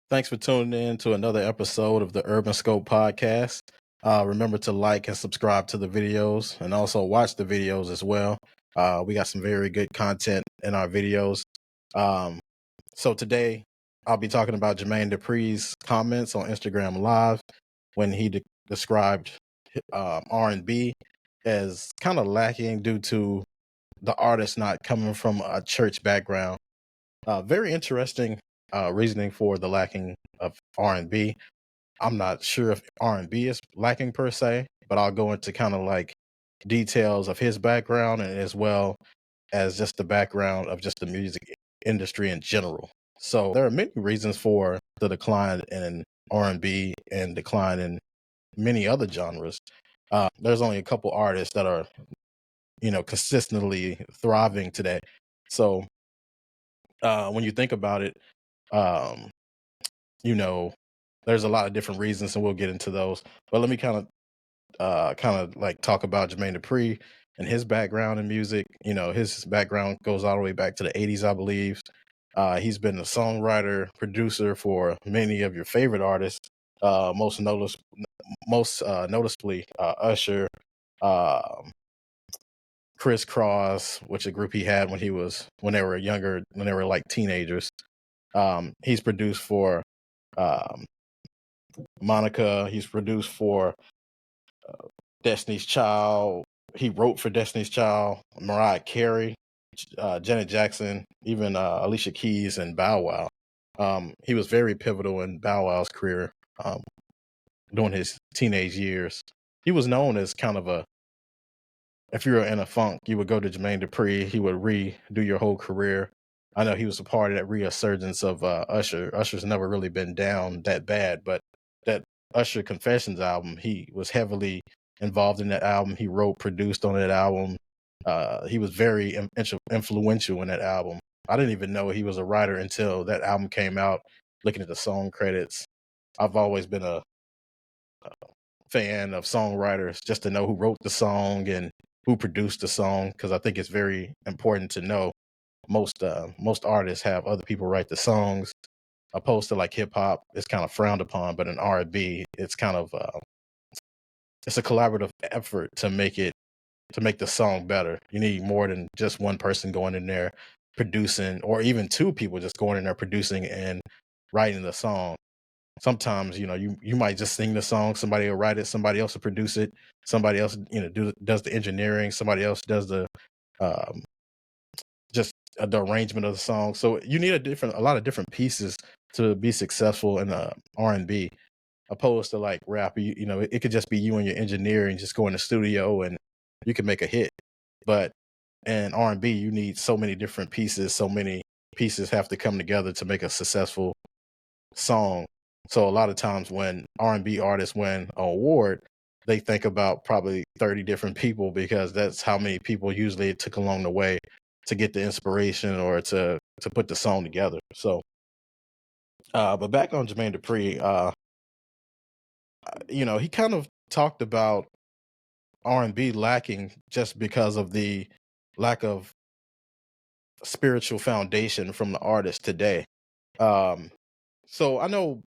Thanks for tuning in to another episode of the Urban Scope podcast. Remember to like and subscribe to the videos and also watch the videos as well. We got some very good content in our videos. So today I'll be talking about Jermaine Dupri's comments on Instagram Live when he described R&B as kind of lacking due to the artist not coming from a church background. Very interesting reasoning for the lacking of R&B. I'm not sure if R&B is lacking per se, but I'll go into kind of like details of his background and as well as just the background of just the music industry in general. So there are many reasons for the decline in R&B and decline in many other genres. There's only a couple artists that are, consistently thriving today. So when you think about it, um, you know, there's a lot of different reasons, and we'll get into those. But let me kind of like talk about Jermaine Dupri and his background in music. His background goes all the way back to the '80s, I believe. He's been a songwriter, producer for many of your favorite artists. Most noticeably, Usher, um, Criss Cross, which a group he had when they were younger, when they were like teenagers. He's produced for um, Monica. He's produced for Destiny's Child. He wrote for Destiny's Child, Mariah Carey, Janet Jackson, even Alicia Keys and Bow Wow. He was very pivotal in Bow Wow's career during his teenage years. He was known as kind of if you were in a funk, you would go to Jermaine Dupri. He would redo your whole career. I know he was a part of that resurgence of Usher. Usher's never really been down that bad, but that Usher Confessions album, he was heavily involved in that album. He wrote, produced on that album. He was very influential in that album. I didn't even know he was a writer until that album came out. Looking at the song credits, I've always been a fan of songwriters just to know who wrote the song and who produced the song, because I think it's very important to know. Most artists have other people write the songs, opposed to like hip hop. It's kind of frowned upon, but in R&B, it's kind of it's a collaborative effort to make the song better. You need more than just one person going in there producing, or even two people just going in there producing and writing the song. Sometimes you might just sing the song, somebody will write it, somebody else will produce it, somebody else does the engineering, somebody else does the um, just the arrangement of the song. So you need a lot of different pieces to be successful in R&B, opposed to like rap. It could just be you and your engineer and just go in the studio and you can make a hit. But in R&B, you need so many different pieces. So many pieces have to come together to make a successful song. So a lot of times when R&B artists win an award, they think about probably 30 different people, because that's how many people usually it took along the way to get the inspiration or to put the song together. So, but back on Jermaine Dupri, he kind of talked about R&B lacking just because of the lack of spiritual foundation from the artist today. Um, so I know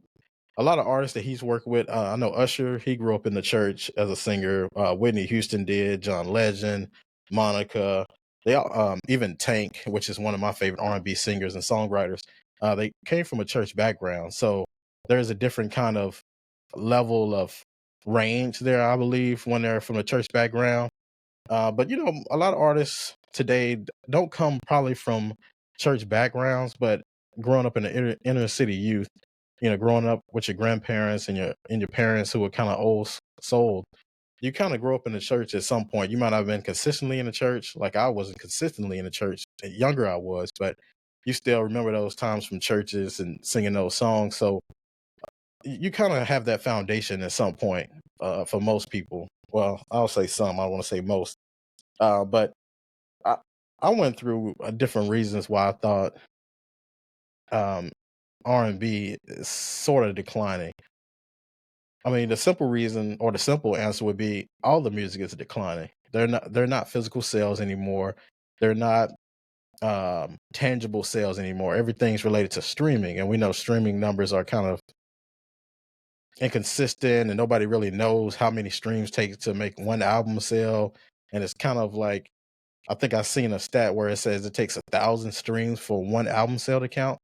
a lot of artists that he's worked with. I know Usher, he grew up in the church as a singer. Whitney Houston did, John Legend, Monica. They all, even Tank, which is one of my favorite R&B singers and songwriters. They came from a church background, so there's a different kind of level of range there, I believe, when they're from a church background. But a lot of artists today don't come probably from church backgrounds, but growing up in the inner city youth, growing up with your grandparents and your parents who were kind of old soul, you kind of grow up in the church at some point. You might not have been consistently in the church, like I wasn't consistently in the church. Younger I was, but you still remember those times from churches and singing those songs. So you kind of have that foundation at some point for most people. Well, I'll say some. I want to say most. But I I went through different reasons why I thought um, R&B is sort of declining. I mean, the simple reason or the simple answer would be all the music is declining. They're not physical sales anymore. They're not. tangible sales anymore. Everything's related to streaming, and we know streaming numbers are kind of inconsistent, and nobody really knows how many streams take to make one album sell. And it's kind of like, I think I've seen a stat where it says it takes 1,000 streams for one album sale to count.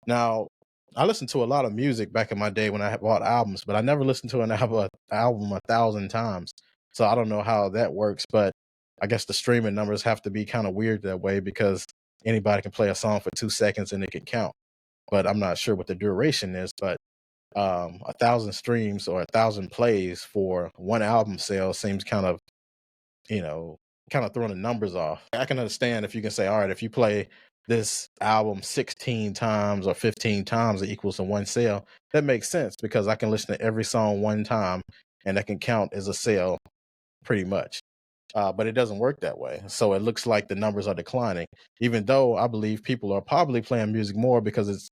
Now, I listened to a lot of music back in my day when I had bought albums, but I never listened to an album 1,000 times. So I don't know how that works, but I guess the streaming numbers have to be kind of weird that way, because anybody can play a song for 2 seconds and it can count. But I'm not sure what the duration is. But 1,000 streams or 1,000 plays for one album sale seems kind of, you know, kind of throwing the numbers off. I can understand if you can say, all right, if you play this album 16 times or 15 times, it equals to one sale. That makes sense, because I can listen to every song one time and that can count as a sale pretty much. But it doesn't work that way. So it looks like the numbers are declining, even though I believe people are probably playing music more because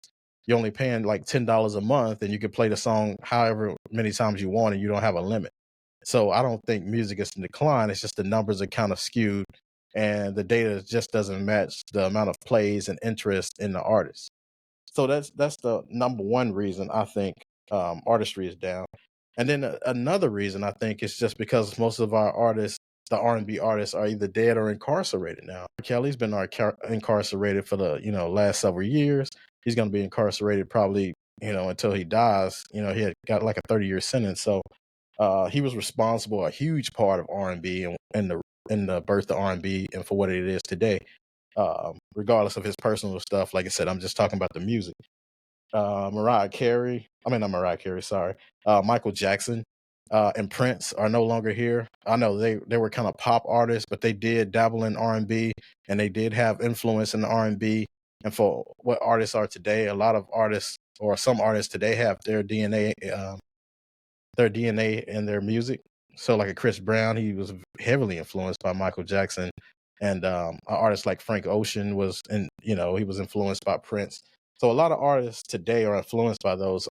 you're only paying like $10 a month and you can play the song however many times you want and you don't have a limit. So I don't think music is in decline. It's just the numbers are kind of skewed and the data just doesn't match the amount of plays and interest in the artist. So that's the number one reason I think artistry is down. And then another reason I think is just because most of our artists, the R&B artists, are either dead or incarcerated now. Kelly's been incarcerated for the last several years. He's going to be incarcerated probably until he dies. He had got like a 30-year sentence. So he was responsible, a huge part of R&B and the birth of R&B and for what it is today. Regardless of his personal stuff, like I said, I'm just talking about the music. Mariah Carey, I mean, not Mariah Carey, sorry. Michael Jackson and Prince are no longer here. I know they were kind of pop artists, but they did dabble in R&B and they did have influence in the R&B. And for what artists are today, a lot of artists or some artists today have their DNA in their music. So like a Chris Brown, he was heavily influenced by Michael Jackson. And an artist like Frank Ocean he was influenced by Prince. So a lot of artists today are influenced by those,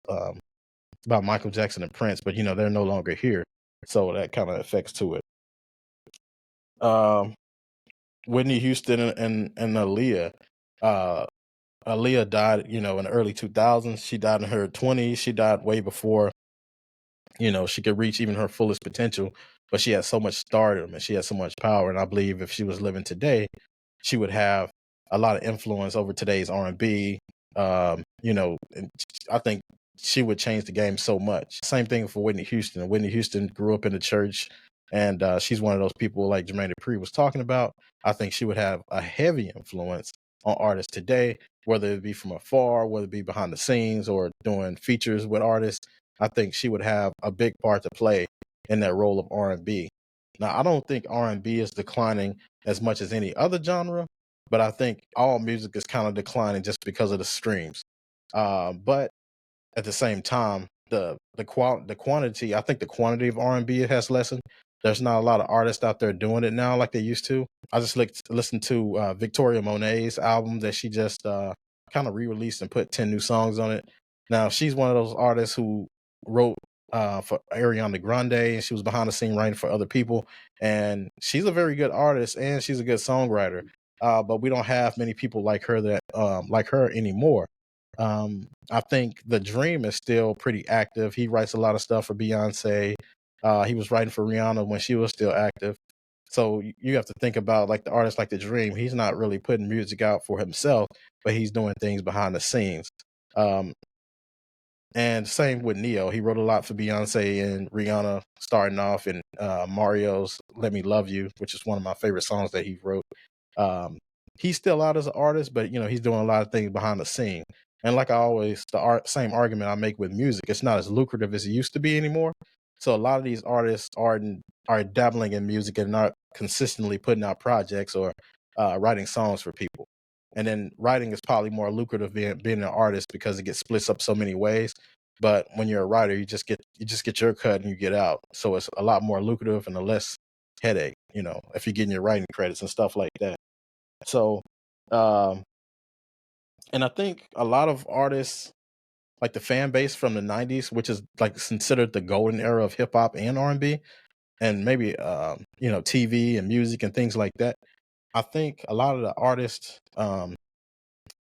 by Michael Jackson and Prince, but they're no longer here. So that kind of affects to it. Um, Whitney Houston and Aaliyah. Uh, Aaliyah died, in the early 2000s. She died in her 20s. She died way before she could reach even her fullest potential, but she had so much stardom and she had so much power. And I believe if she was living today, she would have a lot of influence over today's R&B. And I think she would change the game so much. Same thing for Whitney Houston. Whitney Houston grew up in the church, and she's one of those people like Jermaine Dupri was talking about. I think she would have a heavy influence on artists today, whether it be from afar, whether it be behind the scenes or doing features with artists. I think she would have a big part to play in that role of R&B. Now, I don't think R&B is declining as much as any other genre, but I think all music is kind of declining just because of the streams. But at the same time, the quantity, I think the quantity of R&B has lessened. There's not a lot of artists out there doing it now like they used to. I just listened to Victoria Monet's album that she just kind of re-released and put 10 new songs on it. Now, she's one of those artists who wrote for Ariana Grande, and she was behind the scene writing for other people. And she's a very good artist, and she's a good songwriter. But we don't have many people like her that like her anymore. I think The Dream is still pretty active. He writes a lot of stuff for Beyonce. He was writing for Rihanna when she was still active. So you have to think about like the artist like The Dream. He's not really putting music out for himself, but he's doing things behind the scenes. Um, and same with Neo. He wrote a lot for Beyonce and Rihanna, starting off in Mario's "Let Me Love You," which is one of my favorite songs that he wrote. Um, he's still out as an artist, but he's doing a lot of things behind the scene. And like I always, same argument I make with music, it's not as lucrative as it used to be anymore. So a lot of these artists are dabbling in music and not consistently putting out projects or writing songs for people. And then writing is probably more lucrative being an artist because it gets splits up so many ways. But when you're a writer, you just get your cut and you get out. So it's a lot more lucrative and a less headache, if you're getting your writing credits and stuff like that. So, um, and I think a lot of artists, like the fan base from the '90s, which is like considered the golden era of hip hop and R&B, and maybe TV and music and things like that. I think a lot of the artists,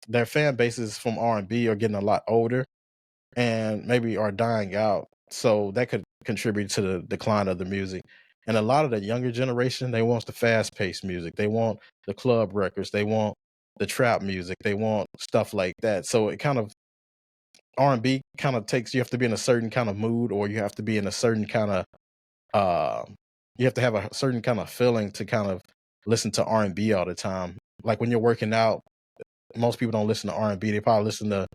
their fan bases from R&B are getting a lot older and maybe are dying out. So that could contribute to the decline of the music. And a lot of the younger generation, they want the fast paced music. They want the club records. They want the trap music. They want stuff like that. So it kind of R&B kind of takes, you have to be in a certain kind of mood, or you have to be in a certain kind of uh, you have to have a certain kind of feeling to kind of listen to R&B all the time. Like when you're working out, most people don't listen to R&B. They probably listen to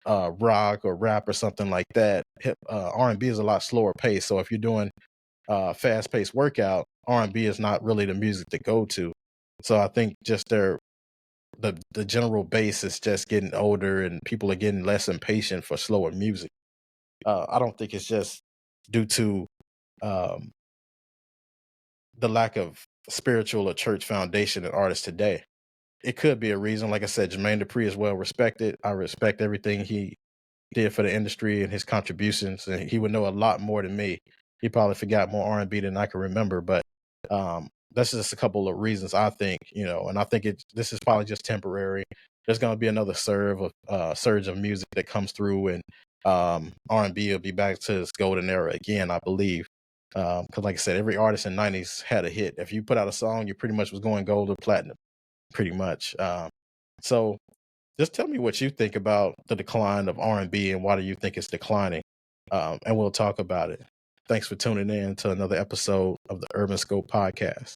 rock or rap or something like that. R&B is a lot slower pace. So if you're doing fast paced workout, R&B is not really the music to go to. So I think just the general base is just getting older, and people are getting less impatient for slower music. I don't think it's just due to um, the lack of spiritual or church foundation in artists today. It could be a reason. Like I said, Jermaine Dupri is well respected. I respect everything he did for the industry and his contributions, and he would know a lot more than me. He probably forgot more R&B than I can remember, but that's just a couple of reasons I think, and I think this is probably just temporary. There's going to be another surge of music that comes through, and R&B will be back to its golden era again, I believe. Because, like I said, every artist in '90s had a hit. If you put out a song, you pretty much was going gold or platinum, pretty much. So just tell me what you think about the decline of R&B, and why do you think it's declining? And we'll talk about it. Thanks for tuning in to another episode of the Urban Scope podcast.